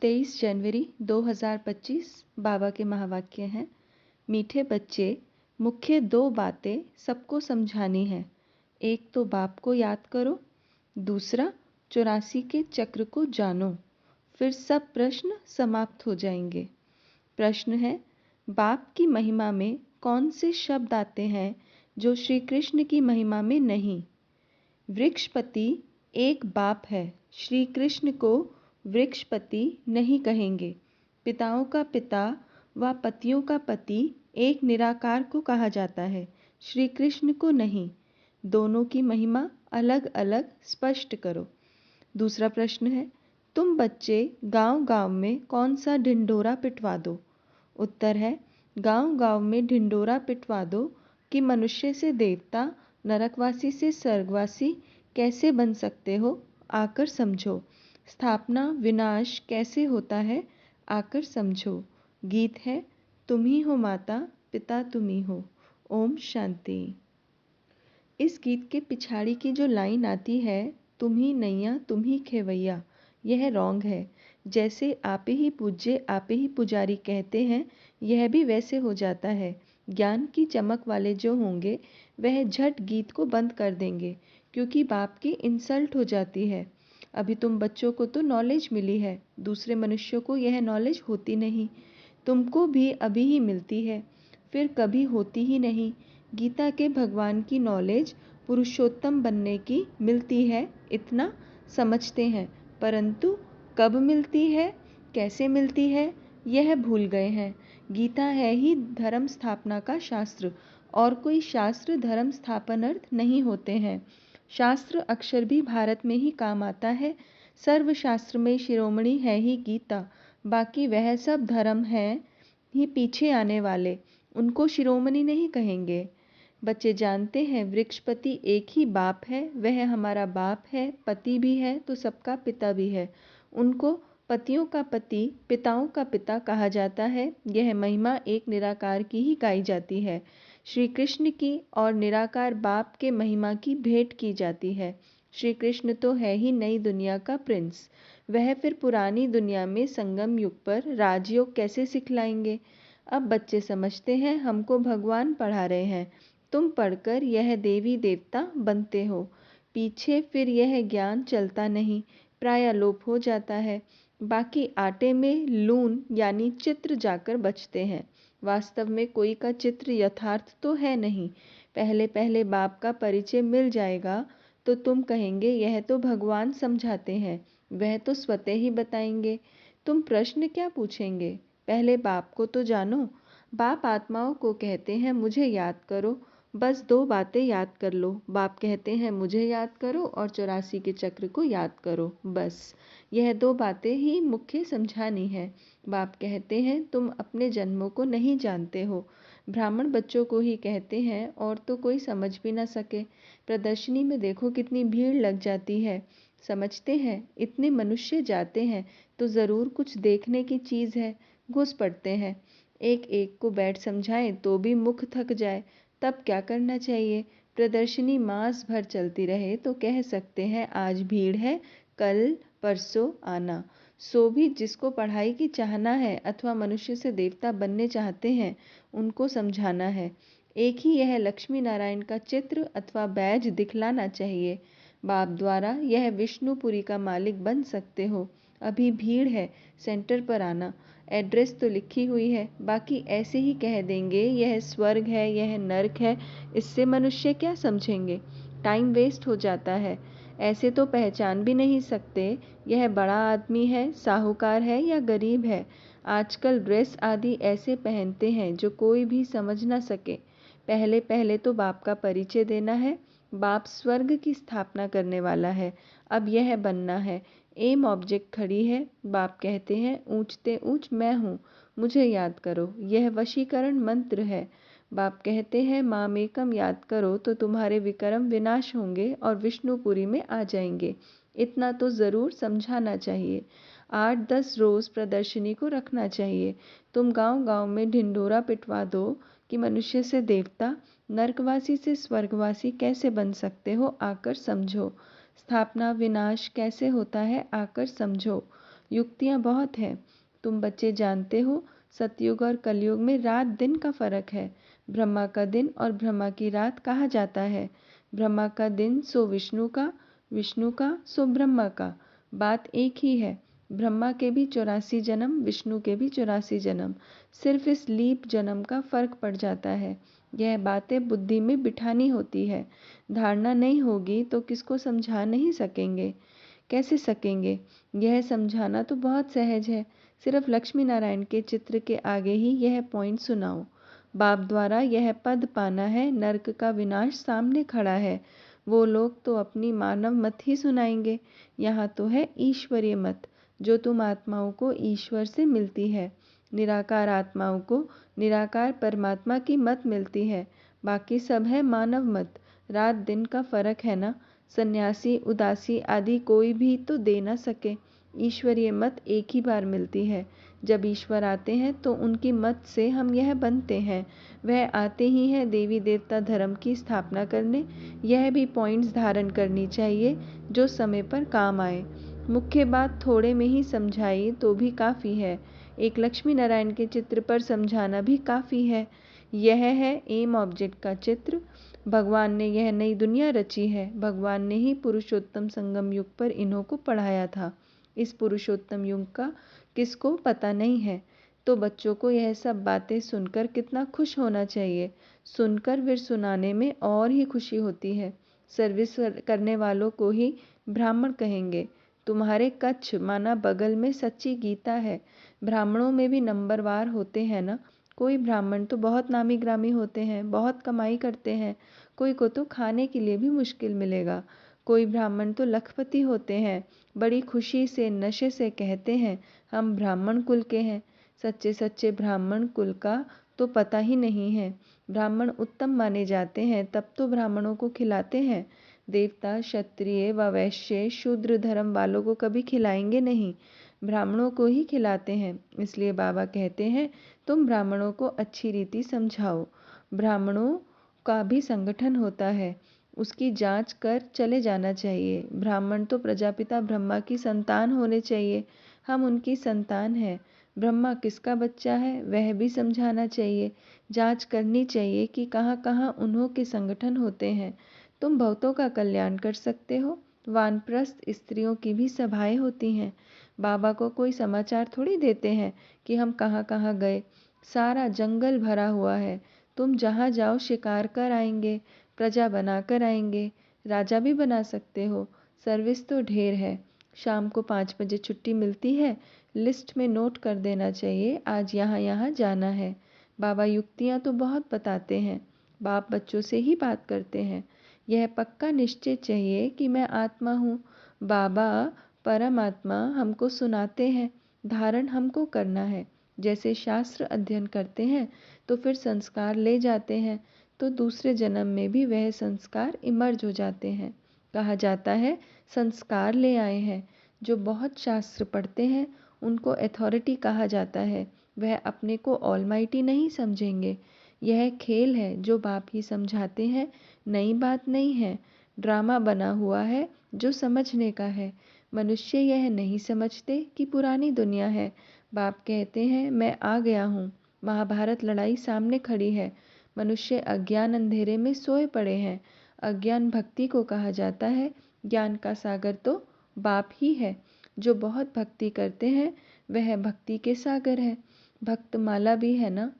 23 जनवरी 2025 बाबा के महावाक्य हैं। मीठे बच्चे, मुख्य दो बातें सबको समझानी है। एक तो बाप को याद करो, दूसरा 84 के चक्र को जानो, फिर सब प्रश्न समाप्त हो जाएंगे। प्रश्न है, बाप की महिमा में कौन से शब्द आते हैं जो श्री कृष्ण की महिमा में नहीं? वृक्षपति एक बाप है, श्री कृष्ण को वृक्षपति नहीं कहेंगे। पिताओं का पिता व पतियों का पति एक निराकार को कहा जाता है, श्री कृष्ण को नहीं। दोनों की महिमा अलग अलग स्पष्ट करो। दूसरा प्रश्न है, तुम बच्चे गांव गांव में कौन सा ढिंढोरा पिटवा दो? उत्तर है, गांव गांव में ढिंढोरा पिटवा दो कि मनुष्य से देवता, नरकवासी से स्वर्गवासी कैसे बन सकते हो, आकर समझो। स्थापना विनाश कैसे होता है, आकर समझो। गीत है, तुम ही हो माता, पिता तुम ही हो। ओम शांति। इस गीत के पिछाड़ी की जो लाइन आती है, तुम ही नैया तुम ही खेवैया, यह रॉन्ग है। जैसे आपे ही पूज्य आपे ही पुजारी कहते हैं, यह भी वैसे हो जाता है। ज्ञान की चमक वाले जो होंगे वह झट गीत को बंद कर देंगे, क्योंकि बाप की इंसल्ट हो जाती है। अभी तुम बच्चों को तो नॉलेज मिली है, दूसरे मनुष्यों को यह नॉलेज होती नहीं। तुमको भी अभी ही मिलती है, फिर कभी होती ही नहीं। गीता के भगवान की नॉलेज पुरुषोत्तम बनने की मिलती है, इतना समझते हैं, परंतु कब मिलती है, कैसे मिलती है, यह भूल गए हैं। गीता है ही धर्म स्थापना का शास्त्र, और कोई शास्त्र धर्म स्थापनार्थ नहीं होते हैं। शास्त्र अक्षर भी भारत में ही काम आता है। सर्वशास्त्र में शिरोमणि है ही गीता, बाकी वह सब धर्म हैं ही पीछे आने वाले, उनको शिरोमणि नहीं कहेंगे। बच्चे जानते हैं वृक्षपति एक ही बाप है, वह हमारा बाप है, पति भी है तो सबका पिता भी है। उनको पतियों का पति, पिताओं का पिता कहा जाता है। यह महिमा एक निराकार की ही गाई जाती है, श्री कृष्ण की और निराकार बाप के महिमा की भेंट की जाती है। श्री कृष्ण तो है ही नई दुनिया का प्रिंस, वह फिर पुरानी दुनिया में संगम युग पर राजयोग कैसे सिखलाएंगे? अब बच्चे समझते हैं हमको भगवान पढ़ा रहे हैं, तुम पढ़कर यह देवी देवता बनते हो। पीछे फिर यह ज्ञान चलता नहीं, प्राय लोप हो जाता है। बाकी आटे में लून यानी चित्र जाकर बचते हैं। वास्तव में कोई का चित्र यथार्थ तो है नहीं। पहले पहले बाप का परिचय मिल जाएगा तो तुम कहेंगे यह तो भगवान समझाते हैं, वह तो स्वतः ही बताएंगे। तुम प्रश्न क्या पूछेंगे? पहले बाप को तो जानो। बाप आत्माओं को कहते हैं मुझे याद करो, बस दो बातें याद कर लो। बाप कहते हैं मुझे याद करो और 84 के चक्र को याद करो, बस यह दो बातें ही मुख्य समझानी है। बाप कहते हैं तुम अपने जन्मों को नहीं जानते हो। ब्राह्मण बच्चों को ही कहते हैं और तो कोई समझ भी ना सके। प्रदर्शनी में देखो कितनी भीड़ लग जाती है। समझते हैं इतने मनुष्य जाते हैं तो ज़रूर कुछ देखने की चीज़ है, घुस पड़ते हैं। एक एक को बैठ समझाएं तो भी मुख थक जाए, तब क्या करना चाहिए? प्रदर्शनी मास भर चलती रहे तो कह सकते हैं आज भीड़ है, कल परसों आना। सो भी जिसको पढ़ाई की चाहना है अथवा मनुष्य से देवता बनने चाहते हैं, उनको समझाना है। एक ही यह लक्ष्मी नारायण का चित्र अथवा बैज दिखलाना चाहिए। बाप द्वारा यह विष्णुपुरी का मालिक बन सकते हो। अभी भीड़ है, सेंटर पर आना। एड्रेस तो लिखी हुई है, बाकी ऐसे ही कह देंगे यह स्वर्ग है, यह नर्क है, इससे मनुष्य क्या समझेंगे? टाइम वेस्ट हो जाता है। ऐसे तो पहचान भी नहीं सकते यह बड़ा आदमी है, साहूकार है या गरीब है। आजकल ड्रेस आदि ऐसे पहनते हैं जो कोई भी समझ ना सके। पहले पहले तो बाप का परिचय देना है। बाप स्वर्ग की स्थापना करने वाला है, अब यह बनना है। एम ऑब्जेक्ट खड़ी है। बाप कहते हैं ऊंचते ऊंच मैं हूँ, मुझे याद करो, यह वशीकरण मंत्र है। बाप कहते हैं मामेकम याद करो तो तुम्हारे विक्रम विनाश होंगे और विष्णुपुरी में आ जाएंगे। इतना तो ज़रूर समझाना चाहिए। 8-10 रोज़ प्रदर्शनी को रखना चाहिए। तुम गांव गांव में ढिंढोरा पिटवा दो कि मनुष्य से देवता, नरकवासी से स्वर्गवासी कैसे बन सकते हो, आकर समझो। स्थापना विनाश कैसे होता है, आकर समझो। युक्तियाँ बहुत हैं। तुम बच्चे जानते हो, सतयुग और कलयुग में रात दिन का फर्क है। ब्रह्मा का दिन और ब्रह्मा की रात कहा जाता है। ब्रह्मा का दिन सो विष्णु का, विष्णु का सो ब्रह्मा का। बात एक ही है। ब्रह्मा के भी 84 जन्म, विष्णु के भी 84 जन्म, सिर्फ इस लीप जन्म का फर्क पड़ जाता है। यह बातें बुद्धि में बिठानी होती है। धारणा नहीं होगी तो किसको समझा नहीं सकेंगे। कैसे सकेंगे? यह समझाना तो बहुत सहज है। सिर्फ लक्ष्मी नारायण के चित्र के आगे ही यह पॉइंट सुनाओ। बाप द्वारा यह पद पाना है, नरक का विनाश सामने खड़ा है। वो लोग तो अपनी मानव मत ही सुनाएंगे। यहाँ तो है ईश्वरीय मत, जो तुम आत्माओं को ईश्वर से मिलती है। निराकार आत्माओं को निराकार परमात्मा की मत मिलती है। बाकी सब है मानव मत। रात दिन का फर्क है ना। सन्यासी, उदासी आदि कोई भी तो दे ना सके। ईश्वरीय मत एक ही बार मिलती है। जब ईश्वर आते हैं तो उनकी मत से हम यह बनते हैं। वह आते ही हैं देवी देवता धर्म की स्थापना करने। यह भी पॉइंट्स धारण करनी चाहिए जो समय पर काम आए। मुख्य बात थोड़े में ही समझाई तो भी काफ़ी है। एक लक्ष्मी नारायण के चित्र पर समझाना भी काफ़ी है। यह है एम ऑब्जेक्ट का चित्र। भगवान ने यह नई दुनिया रची है। भगवान ने ही पुरुषोत्तम संगम युग पर इन्हों को पढ़ाया था। इस पुरुषोत्तम युग का किसको पता नहीं है। तो बच्चों को यह सब बातें सुनकर कितना खुश होना चाहिए। सुनकर फिर सुनाने में और ही खुशी होती है। सर्विस करने वालों को ही ब्राह्मण कहेंगे। तुम्हारे कच्छ माना बगल में सच्ची गीता है। ब्राह्मणों में भी नंबरवार होते हैं ना। कोई ब्राह्मण तो बहुत नामी ग्रामी होते हैं, बहुत कमाई करते हैं। कोई को तो खाने के लिए भी मुश्किल मिलेगा। कोई ब्राह्मण तो लखपति होते हैं, बड़ी खुशी से नशे से कहते हैं हम ब्राह्मण कुल के हैं। सच्चे सच्चे ब्राह्मण कुल का तो पता ही नहीं है। ब्राह्मण उत्तम माने जाते हैं तब तो ब्राह्मणों को खिलाते हैं। देवता, क्षत्रिय व वैश्य शूद्र धर्म वालों को कभी खिलाएंगे नहीं, ब्राह्मणों को ही खिलाते हैं। इसलिए बाबा कहते हैं तुम ब्राह्मणों को अच्छी रीति समझाओ। ब्राह्मणों का भी संगठन होता है, उसकी जांच कर चले जाना चाहिए। ब्राह्मण तो प्रजापिता ब्रह्मा की संतान होने चाहिए। हम उनकी संतान हैं। ब्रह्मा किसका बच्चा है वह भी समझाना चाहिए। जांच करनी चाहिए कि कहाँ कहाँ उन्हों के संगठन होते हैं। तुम बहुतों का कल्याण कर सकते हो। वानप्रस्थ स्त्रियों की भी सभाएं होती हैं। बाबा को कोई समाचार थोड़ी देते हैं कि हम कहाँ कहाँ गए। सारा जंगल भरा हुआ है। तुम जहाँ जाओ शिकार कर आएंगे, प्रजा बना कर आएंगे, राजा भी बना सकते हो। सर्विस तो ढेर है। शाम को 5 बजे छुट्टी मिलती है। लिस्ट में नोट कर देना चाहिए आज यहाँ यहाँ जाना है। बाबा युक्तियाँ तो बहुत बताते हैं। बाप बच्चों से ही बात करते हैं। यह पक्का निश्चय चाहिए कि मैं आत्मा हूँ। बाबा परमात्मा हमको सुनाते हैं, धारण हमको करना है। जैसे शास्त्र अध्ययन करते हैं तो फिर संस्कार ले जाते हैं, तो दूसरे जन्म में भी वह संस्कार इमर्ज हो जाते हैं। कहा जाता है संस्कार ले आए हैं। जो बहुत शास्त्र पढ़ते हैं उनको अथॉरिटी कहा जाता है। वह अपने को ऑलमाइटी नहीं समझेंगे। यह खेल है जो बाप ही समझाते हैं, नई बात नहीं है। ड्रामा बना हुआ है जो समझने का है। मनुष्य यह नहीं समझते कि पुरानी दुनिया है। बाप कहते हैं मैं आ गया हूँ। महाभारत लड़ाई सामने खड़ी है। मनुष्य अज्ञान अंधेरे में सोए पड़े हैं। अज्ञान भक्ति को कहा जाता है। ज्ञान का सागर तो बाप ही है। जो बहुत भक्ति करते हैं वह भक्ति के सागर है। भक्तमाला भी है ना।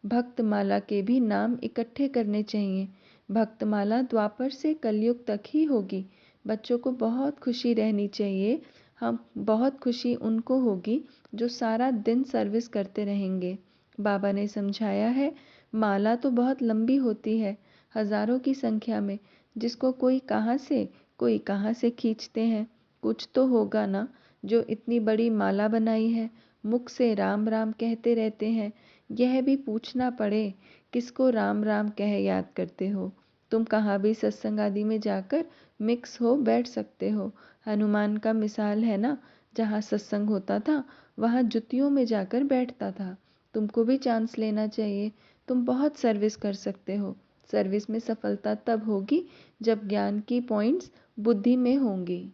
भक्तमाला के भी नाम इकट्ठे करने चाहिए। भक्तमाला द्वापर से कलयुग तक ही होगी। बच्चों को बहुत खुशी रहनी चाहिए। हम बहुत खुशी उनको होगी जो सारा दिन सर्विस करते रहेंगे। बाबा ने समझाया है माला तो बहुत लंबी होती है, हजारों की संख्या में, जिसको कोई कहाँ से खींचते हैं। कुछ तो होगा ना जो इतनी बड़ी माला बनाई है। मुख से राम राम कहते रहते हैं। यह भी पूछना पड़े किसको राम राम कह याद करते हो। तुम कहाँ भी सत्संग आदि में जाकर मिक्स हो बैठ सकते हो। हनुमान का मिसाल है ना, जहाँ सत्संग होता था वहाँ जुतियों में जाकर बैठता था। तुमको भी चांस लेना चाहिए। तुम बहुत सर्विस कर सकते हो। सर्विस में सफलता तब होगी जब ज्ञान की पॉइंट्स बुद्धि में होंगी,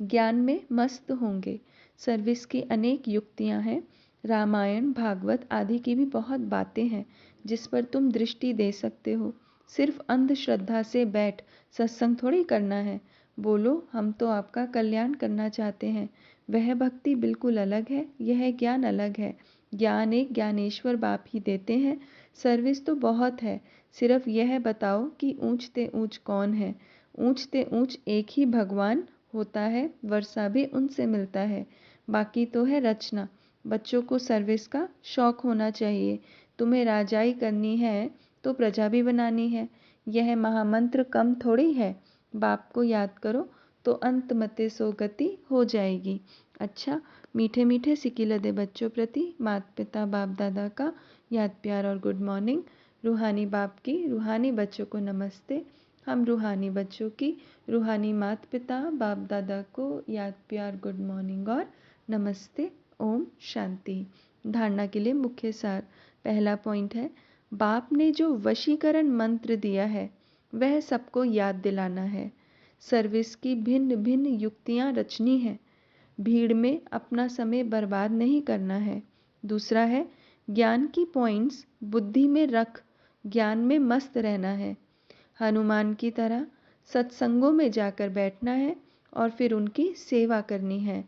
ज्ञान में मस्त होंगे। सर्विस की अनेक युक्तियाँ हैं। रामायण, भागवत आदि की भी बहुत बातें हैं जिस पर तुम दृष्टि दे सकते हो। सिर्फ अंधश्रद्धा से बैठ सत्संग थोड़ी करना है। बोलो, हम तो आपका कल्याण करना चाहते हैं। वह भक्ति बिल्कुल अलग है, यह ज्ञान अलग है। ज्ञान एक ज्ञानेश्वर बाप ही देते हैं। सर्विस तो बहुत है, सिर्फ यह बताओ कि ऊंचते ऊंच कौन है। ऊंचते ऊंच एक ही भगवान होता है, वर्षा भी उनसे मिलता है। बाकी तो है रचना। बच्चों को सर्विस का शौक होना चाहिए। तुम्हें राजाई करनी है तो प्रजा भी बनानी है। यह महामंत्र कम थोड़ी है। बाप को याद करो तो अंत मते सो गति हो जाएगी। अच्छा, मीठे मीठे सिकिलदे बच्चों प्रति माता पिता बाप दादा का याद प्यार और गुड मॉर्निंग। रूहानी बाप की रूहानी बच्चों को नमस्ते। हम रूहानी बच्चों की रूहानी माता पिता बाप दादा को याद प्यार गुड मॉर्निंग और नमस्ते। ओम शांति। धारणा के लिए मुख्य सार। पहला पॉइंट है, बाप ने जो वशीकरण मंत्र दिया है वह सबको याद दिलाना है। सर्विस की भिन्न भिन्न युक्तियां रचनी है। भीड़ में अपना समय बर्बाद नहीं करना है। दूसरा है, ज्ञान की पॉइंट्स बुद्धि में रख ज्ञान में मस्त रहना है। हनुमान की तरह सत्संगों में जाकर बैठना है और फिर उनकी सेवा करनी है।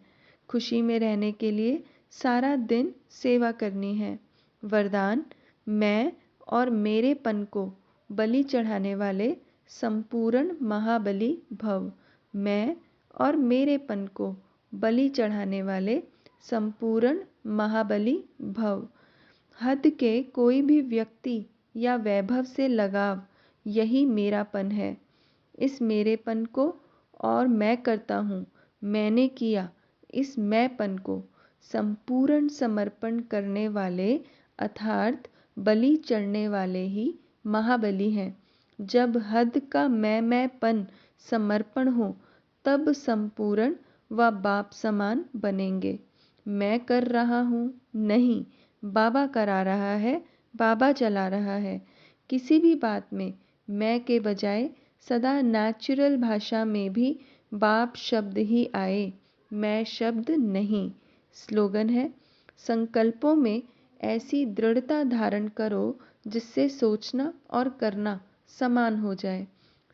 खुशी में रहने के लिए सारा दिन सेवा करनी है। वरदान, मैं और मेरेपन को बलि चढ़ाने वाले संपूर्ण महाबली भव। मैं और मेरेपन को बलि चढ़ाने वाले संपूर्ण महाबली भव। हद के कोई भी व्यक्ति या वैभव से लगाव, यही मेरापन है। इस मेरेपन को और मैं करता हूँ, मैंने किया, इस मैंपन को संपूर्ण समर्पण करने वाले अर्थात बलि चढ़ने वाले ही महाबली हैं। जब हद का मैंपन समर्पण हो तब संपूर्ण व बाप समान बनेंगे। मैं कर रहा हूँ नहीं, बाबा करा रहा है, बाबा चला रहा है। किसी भी बात में मैं के बजाय सदा नेचुरल भाषा में भी बाप शब्द ही आए, मैं शब्द नहीं। स्लोगन है, संकल्पों में ऐसी दृढ़ता धारण करो जिससे सोचना और करना समान हो जाए।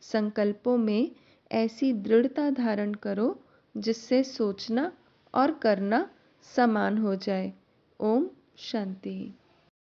संकल्पों में ऐसी दृढ़ता धारण करो जिससे सोचना और करना समान हो जाए। ओम शांति।